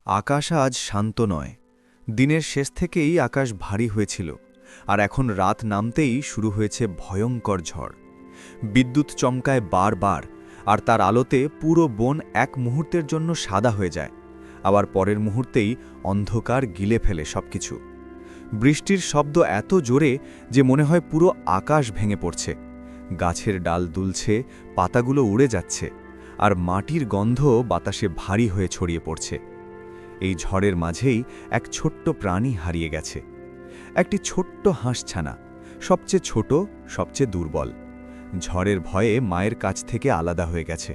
আকাশ আজ শান্ত নয়। দিনের শেষ থেকেই আকাশ ভারী হয়েছিল, আর এখন রাত নামতেই শুরু হয়েছে ভয়ঙ্কর ঝড়। বিদ্যুৎ চমকায় বারবার, আর তার আলোতে পুরো বন এক মুহূর্তের জন্য সাদা হয়ে যায়, আবার পরের মুহূর্তেই অন্ধকার গিলে ফেলে সবকিছু। বৃষ্টির শব্দ এত জোরে যে মনে হয় পুরো আকাশ ভেঙে পড়ছে। গাছের ডাল দুলছে, পাতাগুলো উড়ে যাচ্ছে, আর মাটির গন্ধ বাতাসে ভারী হয়ে ছড়িয়ে পড়ছে। এই ঝড়ের মাঝেই এক ছোট্ট প্রাণী হারিয়ে গেছে। একটি ছোট্ট হাঁসছানা, সবচেয়ে ছোট, সবচেয়ে দুর্বল। ঝড়ের ভয়ে মায়ের কাছ থেকে আলাদা হয়ে গেছে।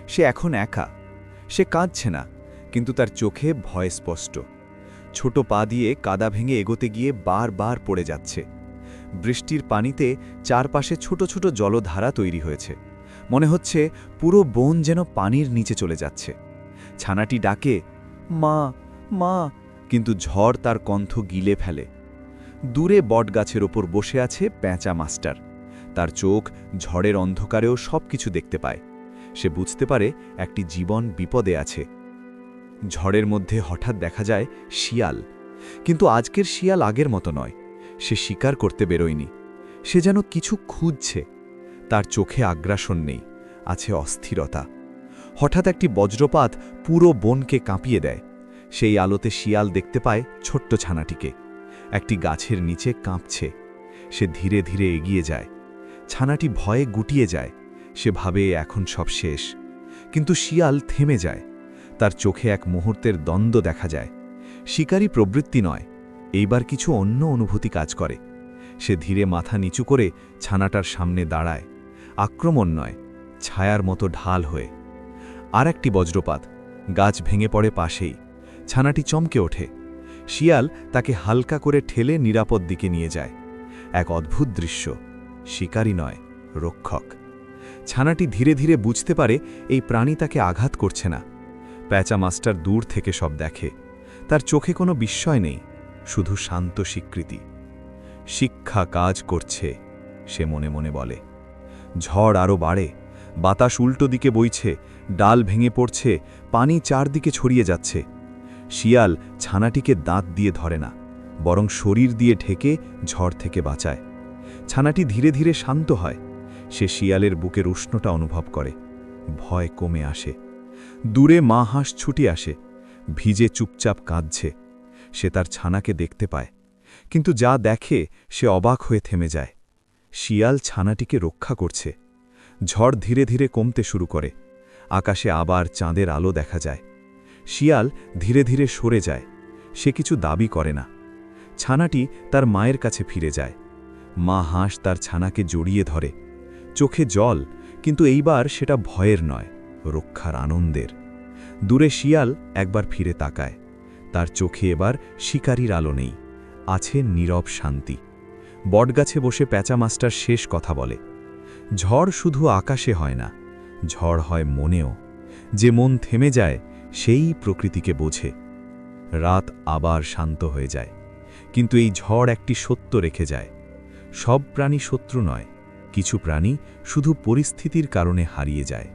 সে এখন একা। সে কাঁদছে না, কিন্তু তার চোখে ভয় স্পষ্ট। ছোট পা দিয়ে কাদা ভেঙে এগোতে গিয়ে বারবার পড়ে যাচ্ছে। বৃষ্টির পানিতে চারপাশে ছোট ছোট জলধারা তৈরি হয়েছে। মনে হচ্ছে পুরো বন যেন পানির নিচে চলে যাচ্ছে। ছানাটি ডাকে, মা, মা, কিন্তু ঝড় তার কণ্ঠ গিলে ফেলে। দূরে বটগাছের ওপর বসে আছে পেঁচা মাস্টার। তার চোখ ঝড়ের অন্ধকারেও সবকিছু দেখতে পায়। সে বুঝতে পারে একটি জীবন বিপদে আছে। ঝড়ের মধ্যে হঠাৎ দেখা যায় শিয়াল, কিন্তু আজকের শিয়াল আগের মতো নয়। সে শিকার করতে বেরোয়নি, সে যেন কিছু খুঁজছে। তার চোখে আগ্রাসন নেই, আছে অস্থিরতা। হঠাৎ একটি বজ্রপাত পুরো বনকে কাঁপিয়ে দেয়। সেই আলোতে শিয়াল দেখতে পায় ছোট্ট ছানাটিকে, একটি গাছের নিচে কাঁপছে। সে ধীরে ধীরে এগিয়ে যায়। ছানাটি ভয়ে গুটিয়ে যায়। সে ভাবে এখন সব শেষ, কিন্তু শিয়াল থেমে যায়। তার চোখে এক মুহূর্তের দ্বন্দ্ব দেখা যায়। শিকারী প্রবৃত্তি নয়, এইবার কিছু অন্য অনুভূতি কাজ করে। সে ধীরে মাথা নিচু করে ছানাটার সামনে দাঁড়ায়, আক্রমণ নয়, ছায়ার মতো ঢাল হয়ে। আর একটি বজ্রপাত, গাছ ভেঙে পড়ে পাশেই। ছানাটি চমকে ওঠে। শিয়াল তাকে হালকা করে ঠেলে নিরাপদ দিকে নিয়ে যায়। এক অদ্ভুত দৃশ্য, শিকারী নয়, রক্ষক। ছানাটি ধীরে ধীরে বুঝতে পারে এই প্রাণী তাকে আঘাত করছে না। পেঁচা মাস্টার দূর থেকে সব দেখে। তার চোখে কোনো বিস্ময় নেই, শুধু শান্ত স্বীকৃতি। শিক্ষা কাজ করছে, সে মনে মনে বলে। ঝড় আরও বাড়ে, বাতাস উল্টো দিকে বইছে, ডাল ভেঙে পড়ছে, পানি চারদিকে ছড়িয়ে যাচ্ছে। শিয়াল ছানাটিকে দাঁত দিয়ে ধরে না, বরং শরীর দিয়ে ঢেকে ঝড় থেকে বাঁচায়। ছানাটি ধীরে ধীরে শান্ত হয়। সে শিয়ালের বুকের উষ্ণতা অনুভব করে। ভয় কমে আসে। দূরে মা হাঁস ছুটে আসে, ভিজে চুপচাপ কাঁদছে। সে তার ছানাকে দেখতে পায়, কিন্তু যা দেখে সে অবাক হয়ে থেমে যায়। শিয়াল ছানাটিকে রক্ষা করছে। ঝড় ধীরে ধীরে কমতে শুরু করে। আকাশে আবার চাঁদের আলো দেখা যায়। শিয়াল ধীরে ধীরে সরে যায়। সে কিছু দাবি করে না। ছানাটি তার মায়ের কাছে ফিরে যায়। মা হাঁস তার ছানাকে জড়িয়ে ধরে। চোখে জল, কিন্তু এইবার সেটা ভয়ের নয়, রক্ষার আনন্দের। দূরে শিয়াল একবার ফিরে তাকায়। তার চোখে এবার শিকারীর আলো নেই, আছে নীরব শান্তি। বটগাছে বসে পেঁচা মাস্টার শেষ কথা বলে। ঝড় শুধু আকাশে হয় না, ঝড় হয় মনেও। যে মন থেমে যায় সেই প্রকৃতিকে বোঝে। রাত আবার শান্ত হয়ে যায়, কিন্তু এই ঝড় একটি সত্য রেখে যায়। সব প্রাণী শত্রু নয়, কিছু প্রাণী শুধু পরিস্থিতির কারণে হারিয়ে যায়।